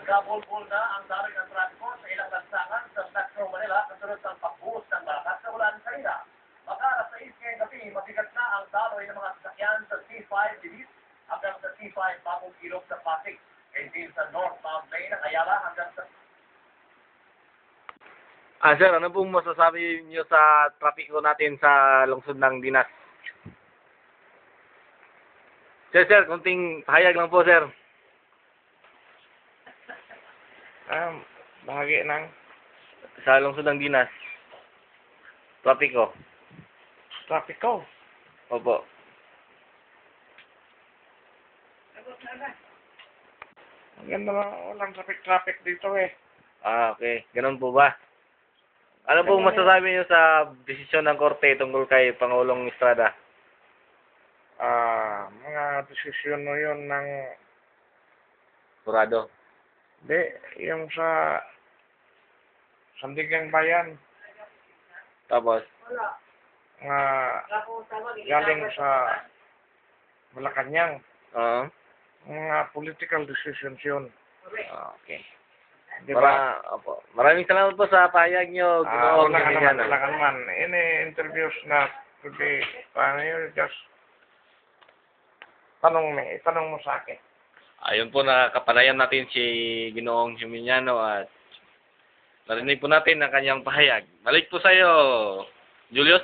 Nagkabulbul na ang daloy ng trapiko sa ilang lansangan sa Metro Manila kasunod ng pagbuhos ng malakas na ulan kanina. Baka alas 6 ngayong gabi, mabigat na ang daloy ng mga sasakyan sa C5 Divis hanggang sa C5 Bagong Ilog sa Pasig. Kaya din sa northbound lane ng Ayala hanggang sa... Sir, ano pong masasabi niyo sa trapiko natin sa lungsod ng Dinas? Sir, kunting pahayag lang po, sir. Bahagi ng Sa lungsod ng Dinas. Trapiko. trapiko. Opo. Ang ganda na walang traffic dito eh. Okay. Ganun po ba? Ano pong masasabi niyo sa desisyon ng korte tungkol kay Pangulong Estrada? Mga desisyon mo yun ng Jurado. di, yung sa Sandigang Bayan Tapos, nga galing sa Malacanang. oo. Mga political decisions yun. Okay. Di ba? Opo. Maraming salamat po sa pahayag niyo, Ginoong Wala ka naman, Emiliano. wala ka naman. Ini interviews na today. Paano yun? Just tanong mo sa akin. Ayun po, nakapanayan natin si Ginoong Emiliano at narinig po natin ang kanyang pahayag. Balik po sa iyo, Julius.